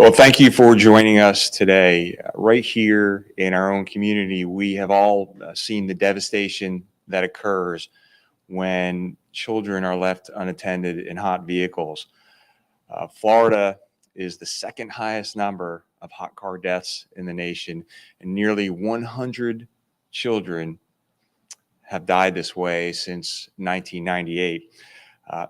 Well, thank you for joining us today. Right here in our own community, we have all seen the devastation that occurs when children are left unattended in hot vehicles. Florida is the second highest number of hot car deaths in the nation, and nearly 100 children have died this way since 1998.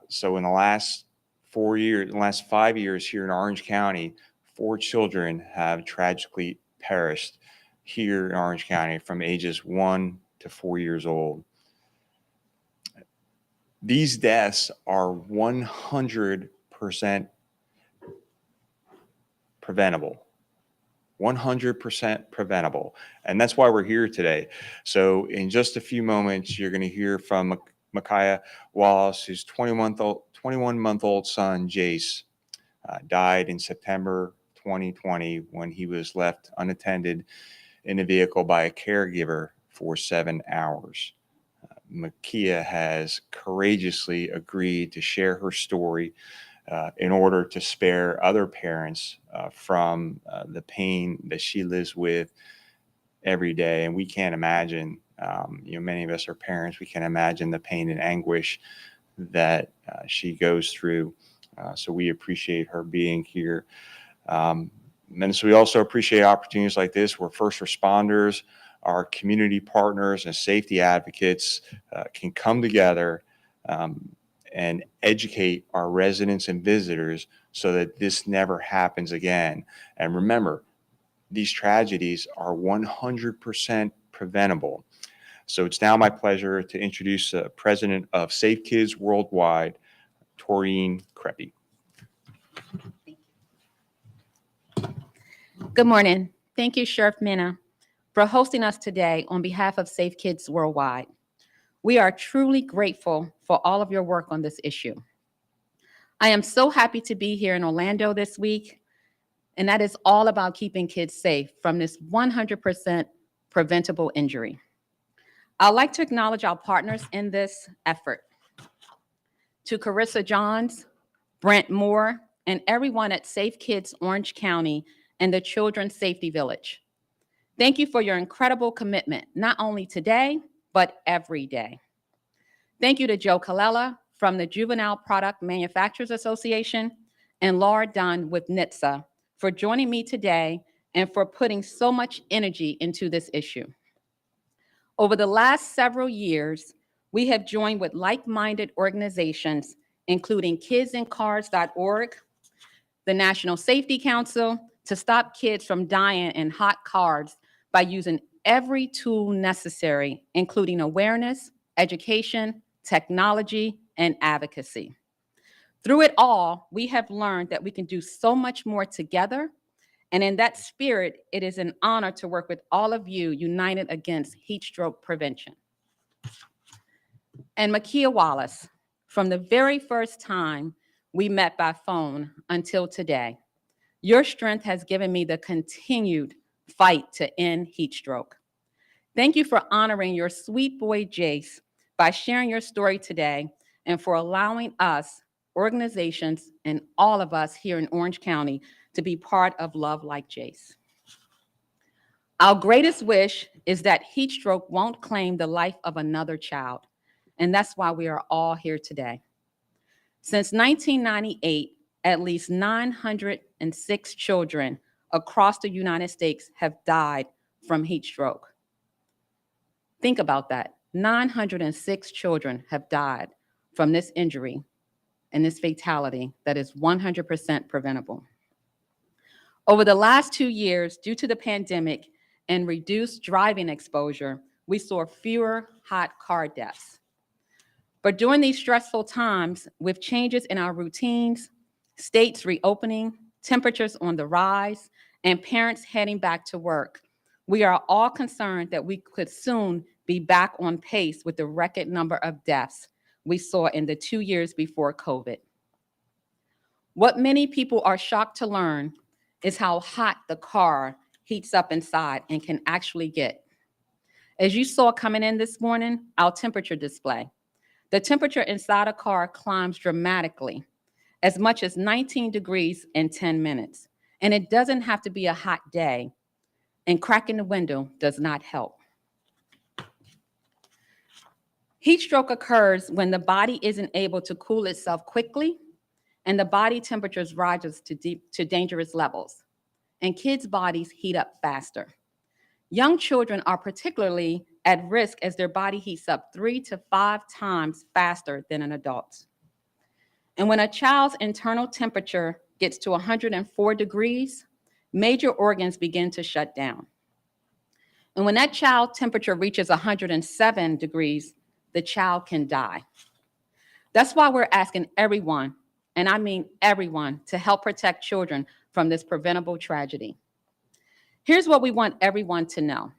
So in the last 4 years, in the last 5 years here in Orange County, 4 children have tragically perished here in Orange County from ages 1 to 4 years old. These deaths are 100% preventable. 100% preventable. And that's why we're here today. So in just a few moments, you're going to hear from Micaiah Wallace, whose 21-month-old son, Jace, died in September 2020 when he was left unattended in a vehicle by a caregiver for 7 hours. Makia has courageously agreed to share her story in order to spare other parents from the pain that she lives with every day. And we can't imagine, many of us are parents, we can't imagine the pain and anguish that she goes through. So we appreciate her being here. And so we also appreciate opportunities like this where first responders, our community partners, and safety advocates can come together and educate our residents and visitors so that this never happens again. And remember, these tragedies are 100% preventable. So it's now my pleasure to introduce the president of Safe Kids Worldwide, Taureen Creppy. Good morning. Thank you, Sheriff Mina, for hosting us today on behalf of Safe Kids Worldwide. We are truly grateful for all of your work on this issue. I am so happy to be here in Orlando this week, and that is all about keeping kids safe from this 100% preventable injury. I'd like to acknowledge our partners in this effort. To Carissa Johns, Brent Moore, and everyone at Safe Kids Orange County and the Children's Safety Village. Thank you for your incredible commitment, not only today, but every day. Thank you to Joe Colella from the Juvenile Product Manufacturers Association and Laura Dunn with NHTSA for joining me today and for putting so much energy into this issue. Over the last several years, we have joined with like-minded organizations, including kidsincars.org, the National Safety Council, to stop kids from dying in hot cars by using every tool necessary, including awareness, education, technology, and advocacy. Through it all, we have learned that we can do so much more together. And in that spirit, it is an honor to work with all of you united against heat stroke prevention. And Makia Wallace, from the very first time we met by phone until today, your strength has given me the continued fight to end heat stroke. Thank you for honoring your sweet boy Jace by sharing your story today and for allowing us, organizations, and all of us here in Orange County to be part of Love Like Jace. Our greatest wish is that heat stroke won't claim the life of another child, and that's why we are all here today. Since 1998, at least 906 children across the United States have died from heat stroke. Think about that. 906 children have died from this injury and this fatality that is 100% preventable. Over the last 2 years, due to the pandemic and reduced driving exposure, we saw fewer hot car deaths. But during these stressful times, with changes in our routines, states reopening, temperatures on the rise, and parents heading back to work, we are all concerned that we could soon be back on pace with the record number of deaths we saw in the 2 years before COVID. What many people are shocked to learn is how hot the car heats up inside and can actually get. As you saw coming in this morning, our temperature display. The temperature inside a car climbs dramatically, as much as 19 degrees in 10 minutes. And it doesn't have to be a hot day, and cracking the window does not help. Heat stroke occurs when the body isn't able to cool itself quickly and the body temperatures rises to dangerous levels, and kids' bodies heat up faster. Young children are particularly at risk as their body heats up 3 to 5 times faster than an adult. And when a child's internal temperature gets to 104 degrees, major organs begin to shut down. And when that child temperature reaches 107 degrees, the child can die. That's why we're asking everyone, and I mean everyone, to help protect children from this preventable tragedy. Here's what we want everyone to know.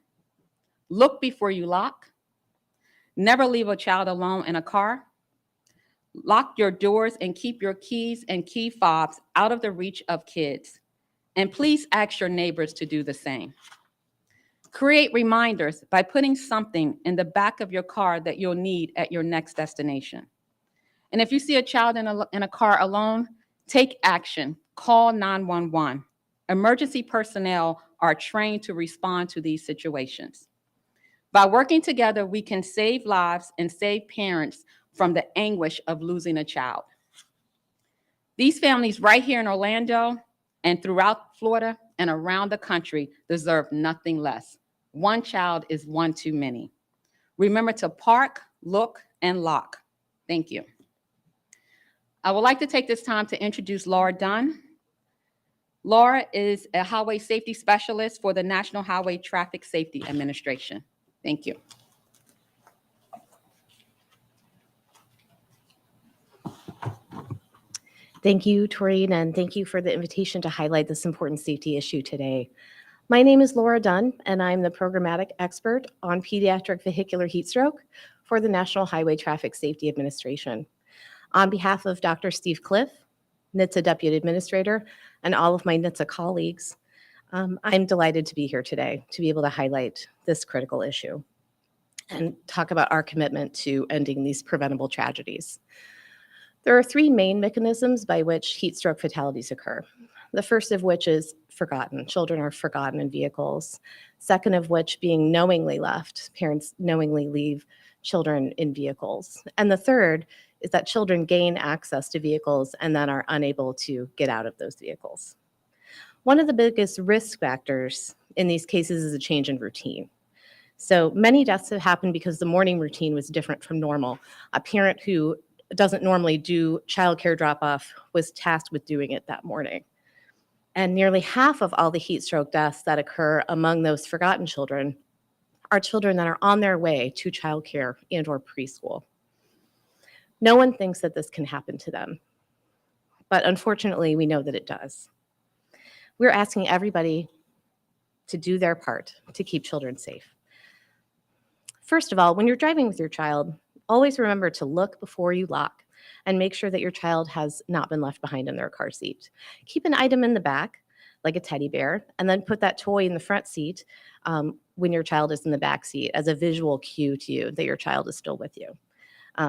Look before you lock. Never leave a child alone in a car. Lock your doors and keep your keys and key fobs out of the reach of kids. And please ask your neighbors to do the same. Create reminders by putting something in the back of your car that you'll need at your next destination. And if you see a child in a car alone, take action. Call 911. Emergency personnel are trained to respond to these situations. By working together, we can save lives and save parents from the anguish of losing a child. These families right here in Orlando and throughout Florida and around the country deserve nothing less. One child is one too many. Remember to park, look, and lock. Thank you. I would like to take this time to introduce Laura Dunn. Laura is a highway safety specialist for the National Highway Traffic Safety Administration. Thank you. Thank you, Taurine, and thank you for the invitation to highlight this important safety issue today. My name is Laura Dunn, and I'm the programmatic expert on pediatric vehicular heat stroke for the National Highway Traffic Safety Administration. On behalf of Dr. Steve Cliff, NHTSA Deputy Administrator, and all of my NHTSA colleagues, I'm delighted to be here today to be able to highlight this critical issue and talk about our commitment to ending these preventable tragedies. There are 3 main mechanisms by which heat stroke fatalities occur. The first of which is forgotten. Children are forgotten in vehicles. Second of which being knowingly left. Parents knowingly leave children in vehicles. And the third is that children gain access to vehicles and then are unable to get out of those vehicles. One of the biggest risk factors in these cases is a change in routine. So many deaths have happened because the morning routine was different from normal. A parent who doesn't normally do childcare drop-off was tasked with doing it that morning. And nearly half of all the heat stroke deaths that occur among those forgotten children are children that are on their way to childcare and or preschool. No one thinks that this can happen to them, but unfortunately, we know that it does. We're asking everybody to do their part to keep children safe. First of all, when you're driving with your child, always remember to look before you lock and make sure that your child has not been left behind in their car seat. Keep an item in the back, like a teddy bear, and then put that toy in the front seat when your child is in the back seat as a visual cue to you that your child is still with you.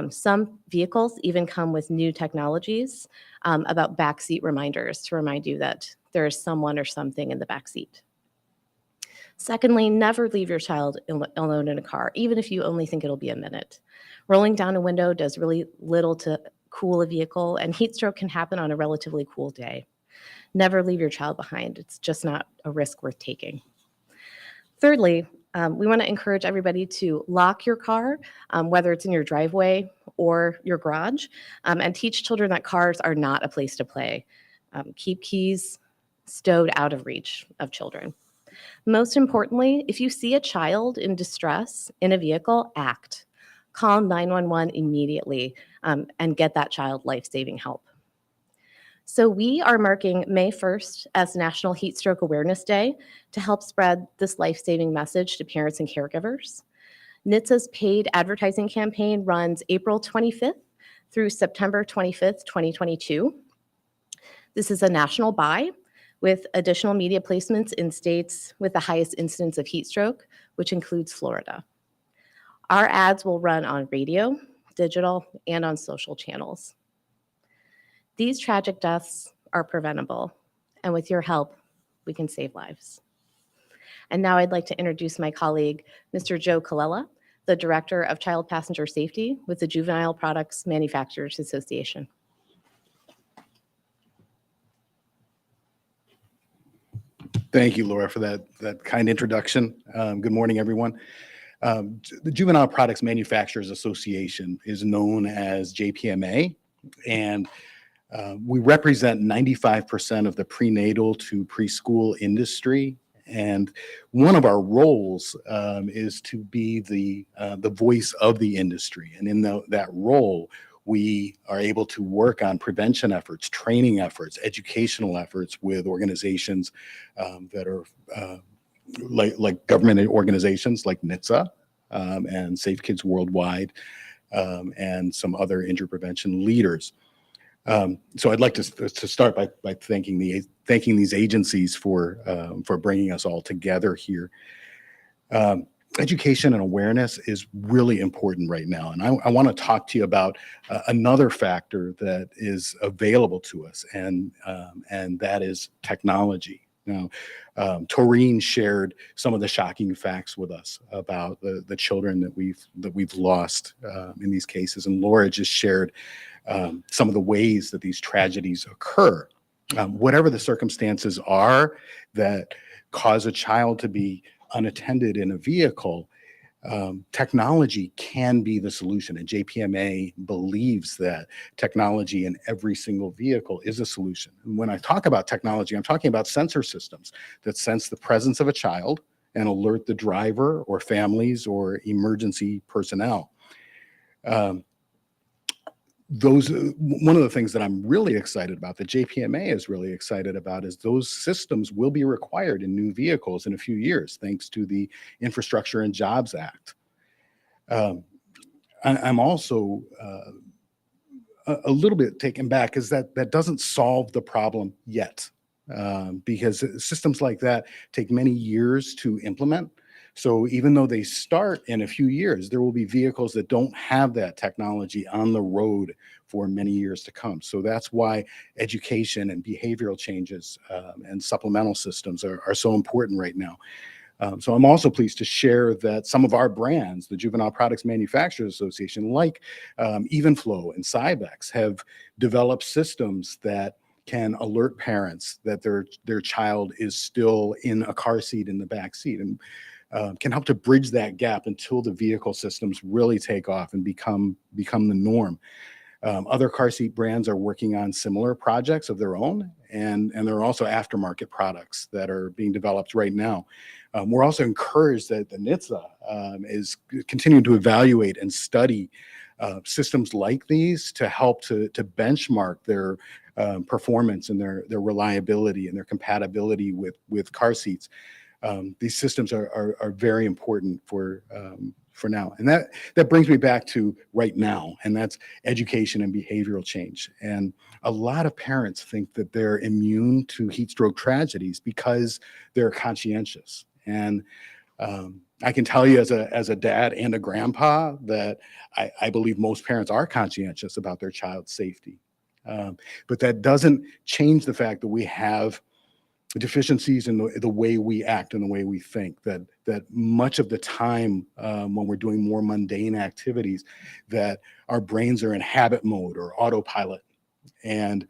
Some vehicles even come with new technologies about backseat reminders to remind you that there is someone or something in the backseat. Secondly, never leave your child alone in a car, even if you only think it'll be a minute. Rolling down a window does really little to cool a vehicle, and heat stroke can happen on a relatively cool day. Never leave your child behind. It's just not a risk worth taking. Thirdly, we want to encourage everybody to lock your car, whether it's in your driveway or your garage, and teach children that cars are not a place to play. Keep keys stowed out of reach of children. Most importantly, if you see a child in distress in a vehicle, act. Call 911 immediately and get that child life-saving help. So we are marking May 1st as National Heat Stroke Awareness Day to help spread this life-saving message to parents and caregivers. NHTSA's paid advertising campaign runs April 25th through September 25th, 2022. This is a national buy with additional media placements in states with the highest incidence of heat stroke, which includes Florida. Our ads will run on radio, digital, and on social channels. These tragic deaths are preventable, and with your help, we can save lives. And now I'd like to introduce my colleague, Mr. Joe Colella, the Director of Child Passenger Safety with the Juvenile Products Manufacturers Association. Thank you, Laura, for that kind introduction. Good morning, everyone. The Juvenile Products Manufacturers Association is known as JPMA, and we represent 95% of the prenatal to preschool industry. And one of our roles is to be the voice of the industry. And in that role, we are able to work on prevention efforts, training efforts, educational efforts with organizations that are like government organizations like NHTSA and Safe Kids Worldwide and some other injury prevention leaders. So I'd like to start by thanking these agencies for bringing us all together here. Education and awareness is really important right now, and I want to talk to you about another factor that is available to us, and that is technology. Now, Taurine shared some of the shocking facts with us about the children that we've lost in these cases, and Laura just shared some of the ways that these tragedies occur. Whatever the circumstances are that cause a child to be unattended in a vehicle, technology can be the solution. And JPMA believes that technology in every single vehicle is a solution. And when I talk about technology, I'm talking about sensor systems that sense the presence of a child and alert the driver or families or emergency personnel. One of the things that I'm really excited about, that JPMA is really excited about, is those systems will be required in new vehicles in a few years, thanks to the Infrastructure and Jobs Act. I'm also a little bit taken back, because that doesn't solve the problem yet, because systems like that take many years to implement. So even though they start in a few years, there will be vehicles that don't have that technology on the road for many years to come. So that's why education and behavioral changes and supplemental systems are so important right now. So I'm also pleased to share that some of our brands, the Juvenile Products Manufacturers Association, like Evenflow and Cybex, have developed systems that can alert parents that their child is still in a car seat in the back seat, and can help to bridge that gap until the vehicle systems really take off and become the norm. Other car seat brands are working on similar projects of their own, and there are also aftermarket products that are being developed right now. We're also encouraged that the NHTSA is continuing to evaluate and study systems like these to help to benchmark their performance and their reliability and their compatibility with car seats. These systems are very important for now. And that brings me back to right now, and that's education and behavioral change. And a lot of parents think that they're immune to heat stroke tragedies because they're conscientious. And I can tell you as a dad and a grandpa that I believe most parents are conscientious about their child's safety. But that doesn't change the fact that we have deficiencies in the way we act and the way we think, that much of the time when we're doing more mundane activities, that our brains are in habit mode or autopilot. And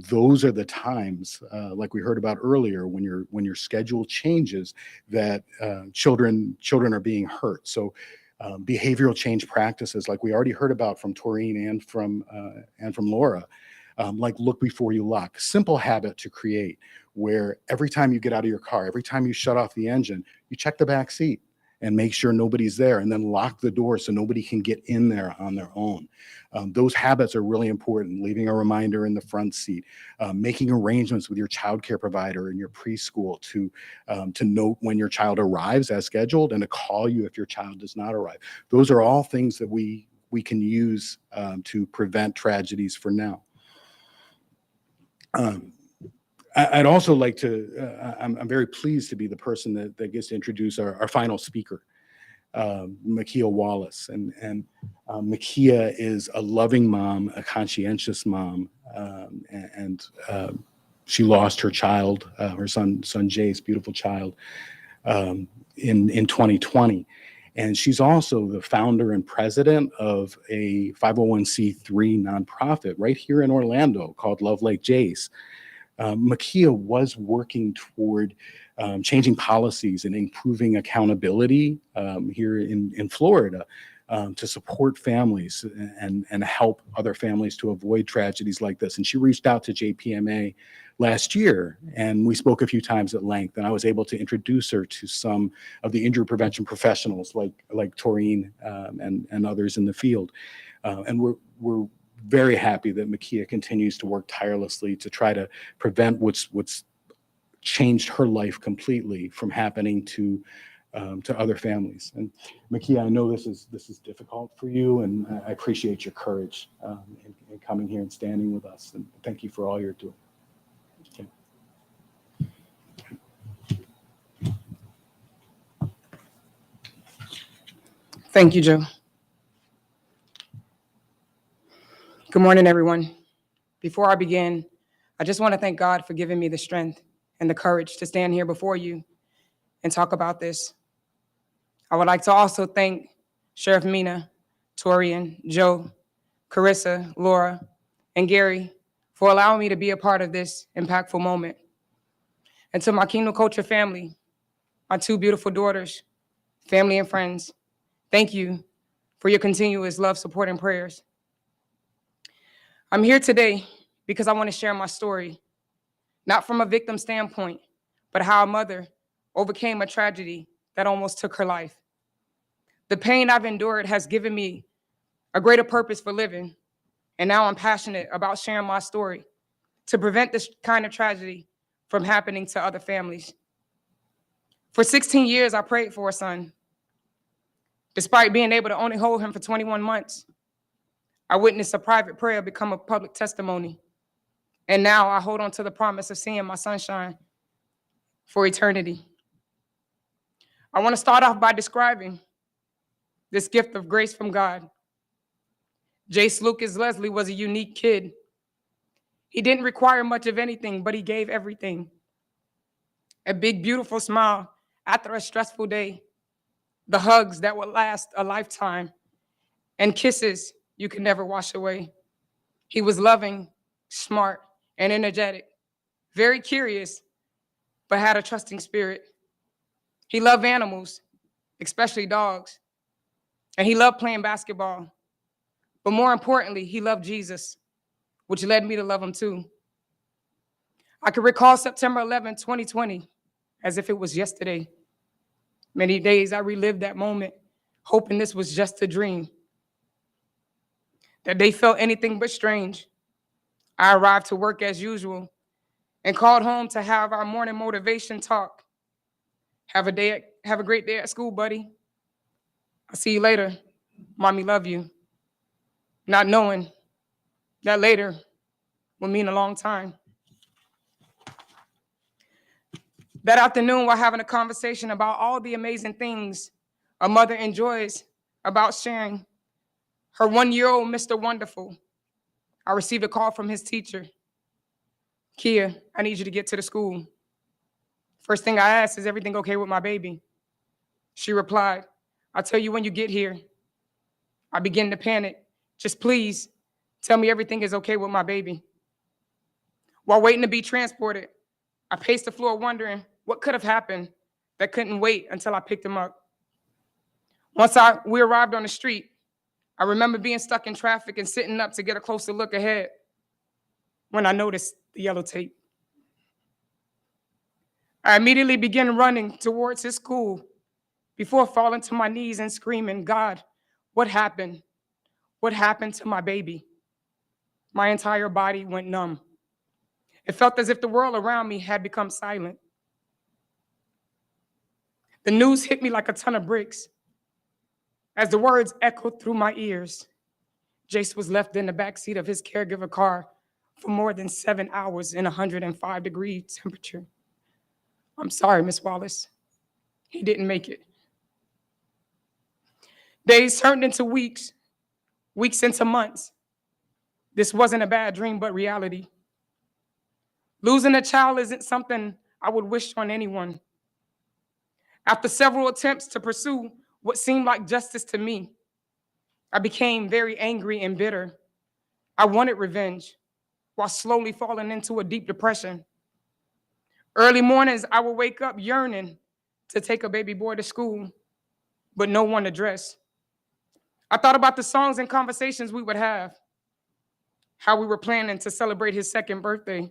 those are the times, like we heard about earlier, when your schedule changes, that children are being hurt. So behavioral change practices, like we already heard about from Taurine and from Laura, like look before you lock, simple habit to create, where every time you get out of your car, every time you shut off the engine, you check the back seat and make sure nobody's there, and then lock the door so nobody can get in there on their own. Those habits are really important. Leaving a reminder in the front seat, making arrangements with your child care provider in your preschool to note when your child arrives as scheduled and to call you if your child does not arrive. Those are all things that we can use to prevent tragedies for now. I'd also like to, I'm very pleased to be the person that gets to introduce our final speaker, Makia Wallace. And Makia is a loving mom, a conscientious mom, and She lost her child, her son Jace, beautiful child, in 2020. And she's also the founder and president of a 501c3 nonprofit right here in Orlando called Love Like Jace. Makia was working toward changing policies and improving accountability here in Florida to support families and help other families to avoid tragedies like this. And she reached out to JPMA last year, and we spoke a few times at length, and I was able to introduce her to some of the injury prevention professionals like Taurine and others in the field. And we're very happy that Makia continues to work tirelessly to try to prevent what's changed her life completely from happening to other families. And Makia, I know this is difficult for you, and I appreciate your courage in coming here and standing with us. And thank you for all you're doing. Okay. Thank you, Joe. Good morning, everyone. Before I begin, I just want to thank God for giving me the strength and the courage to stand here before you and talk about this. I would like to also thank Sheriff Mina, Torian, Joe, Carissa, Laura, and Gary for allowing me to be a part of this impactful moment. And to my Kingdom Culture family, my two beautiful daughters, family and friends, thank you for your continuous love, support, and prayers. I'm here today because I want to share my story, not from a victim standpoint, but how a mother overcame a tragedy that almost took her life. The pain I've endured has given me a greater purpose for living, and now I'm passionate about sharing my story to prevent this kind of tragedy from happening to other families. For 16 years, I prayed for a son. Despite being able to only hold him for 21 months, I witnessed a private prayer become a public testimony. And now I hold on to the promise of seeing my sunshine for eternity. I want to start off by describing this gift of grace from God. Jace Lucas Leslie was a unique kid. He didn't require much of anything, but he gave everything. A big, beautiful smile after a stressful day, the hugs that would last a lifetime, and kisses you can never wash away. He was loving, smart, and energetic, very curious, but had a trusting spirit. He loved animals, especially dogs, and he loved playing basketball. But more importantly, he loved Jesus, which led me to love him too. I can recall September 11, 2020, as if it was yesterday. Many days I relived that moment, hoping this was just a dream. That day felt anything but strange. I arrived to work as usual and called home to have our morning motivation talk. Have a great day at school, buddy. I'll see you later. Mommy, love you. Not knowing that later would mean a long time. That afternoon, we're having a conversation about all the amazing things a mother enjoys about sharing her 1-year-old Mr. Wonderful. I received a call from his teacher. Kia, I need you to get to the school. First thing I asked, is everything okay with my baby? She replied, I'll tell you when you get here. I began to panic. Just please tell me everything is okay with my baby. While waiting to be transported, I paced the floor wondering what could have happened that couldn't wait until I picked him up. Once we arrived on the street, I remember being stuck in traffic and sitting up to get a closer look ahead when I noticed the yellow tape. I immediately began running towards his school before falling to my knees and screaming, God, what happened? What happened to my baby? My entire body went numb. It felt as if the world around me had become silent. The news hit me like a ton of bricks. As the words echoed through my ears, Jace was left in the backseat of his caregiver car for more than 7 hours in 105-degree temperature. I'm sorry, Miss Wallace. He didn't make it. Days turned into weeks, weeks into months. This wasn't a bad dream, but reality. Losing a child isn't something I would wish on anyone. After several attempts to pursue what seemed like justice to me, I became very angry and bitter. I wanted revenge while slowly falling into a deep depression. Early mornings, I would wake up yearning to take a baby boy to school, but no one to dress. I thought about the songs and conversations we would have, how we were planning to celebrate his second birthday.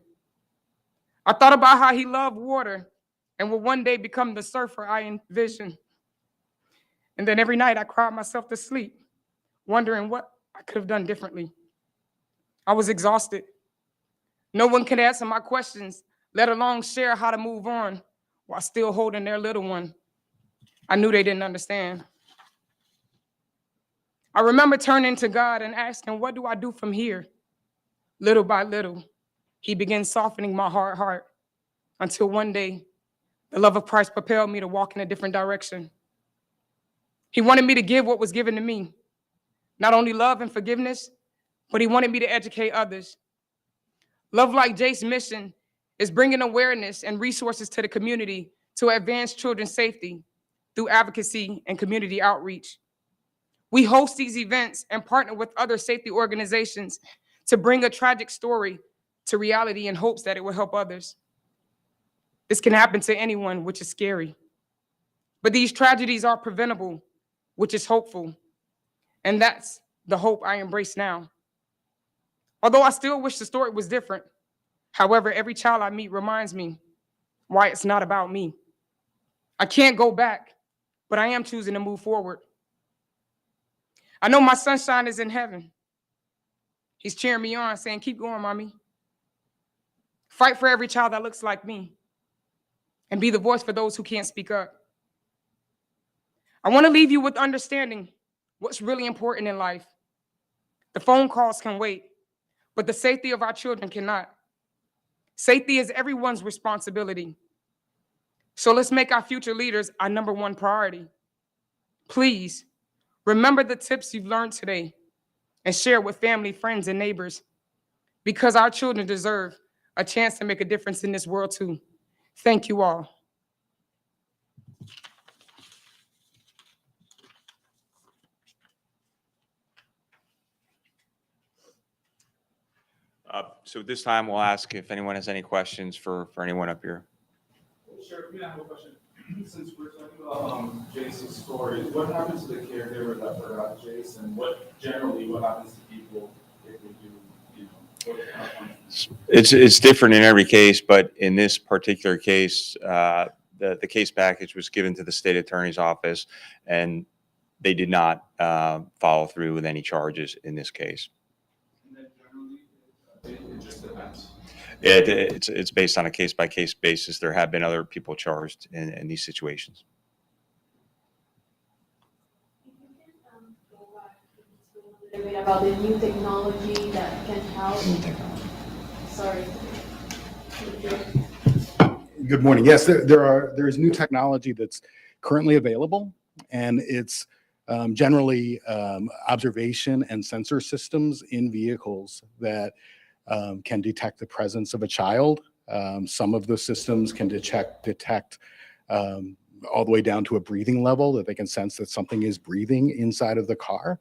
I thought about how he loved water and would one day become the surfer I envisioned. And then every night I cried myself to sleep, wondering what I could have done differently. I was exhausted. No one could answer my questions, let alone share how to move on while still holding their little one. I knew they didn't understand. I remember turning to God and asking, what do I do from here? Little by little, he began softening my hard heart until one day, the love of Christ propelled me to walk in a different direction. He wanted me to give what was given to me, not only love and forgiveness, but he wanted me to educate others. Love Like Jake's mission is bringing awareness and resources to the community to advance children's safety through advocacy and community outreach. We host these events and partner with other safety organizations to bring a tragic story to reality in hopes that it will help others. This can happen to anyone, which is scary. But these tragedies are preventable, which is hopeful. And that's the hope I embrace now. Although I still wish the story was different. However, every child I meet reminds me why it's not about me. I can't go back, but I am choosing to move forward. I know my sunshine is in heaven. He's cheering me on, saying, keep going, mommy. Fight for every child that looks like me and be the voice for those who can't speak up. I want to leave you with understanding what's really important in life. The phone calls can wait, but the safety of our children cannot. Safety is everyone's responsibility. So let's make our future leaders our #1 priority. Please remember the tips you've learned today and share with family, friends, and neighbors, because our children deserve a chance to make a difference in this world too. Thank you all. So this time we'll ask if anyone has any questions for anyone up here. Sure, I have a question. Since we're talking about Jason's story, what happens to the caregiver that forgot Jason? What happens to people if they do, what kind of punishment? It's different in every case, but in this particular case, the case package was given to the state attorney's office, and they did not follow through with any charges in this case. And then generally, it just depends. It's based on a case-by-case basis. There have been other people charged in these situations. A little bit about the new technology that can help. Sorry. Good morning. Yes, there is new technology that's currently available, and it's generally observation and sensor systems in vehicles that can detect the presence of a child. Some of the systems can detect all the way down to a breathing level, that they can sense that something is breathing inside of the car,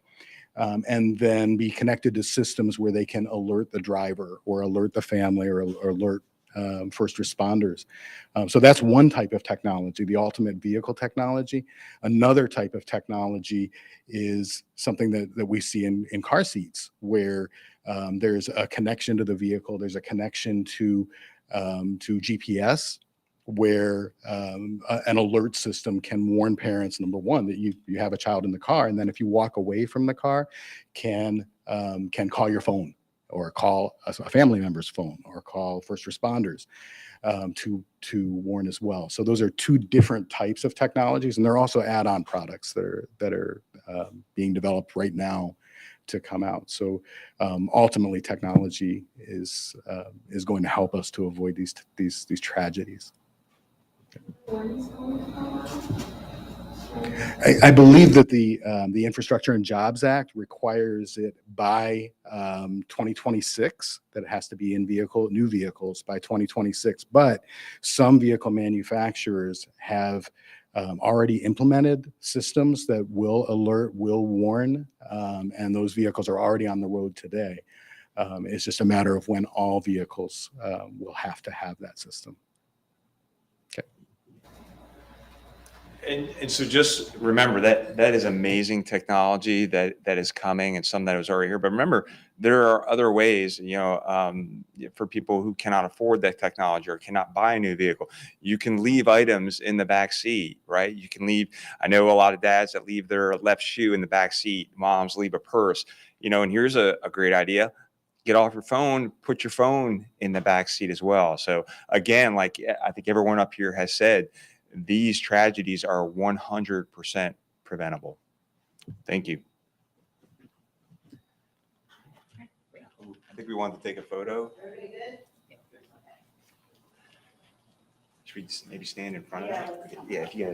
and then be connected to systems where they can alert the driver or alert the family or alert first responders. So that's one type of technology, the ultimate vehicle technology. Another type of technology is something that we see in car seats, where there's a connection to the vehicle, there's a connection to GPS, where an alert system can warn parents, number one, that you have a child in the car, and then if you walk away from the car, can call your phone, or call a family member's phone, or call first responders to warn as well. So those are two different types of technologies, and there are also add-on products that are being developed right now to come out. So ultimately, technology is going to help us to avoid these tragedies. I believe that the Infrastructure and Jobs Act requires it by 2026, that it has to be in new vehicles by 2026. But some vehicle manufacturers have already implemented systems that will alert, will warn, and those vehicles are already on the road today. It's just a matter of when all vehicles will have to have that system. And so just remember that is amazing technology that is coming, and some that was already here. But remember, there are other ways, for people who cannot afford that technology or cannot buy a new vehicle. You can leave items in the back seat, right? You can leave. I know a lot of dads that leave their left shoe in the back seat. Moms leave a purse, and here's a great idea. Get off your phone, put your phone in the back seat as well. So again, like I think everyone up here has said, these tragedies are 100% preventable. Thank you. I think we wanted to take a photo. Should we maybe stand in front of it? Yeah, if you guys.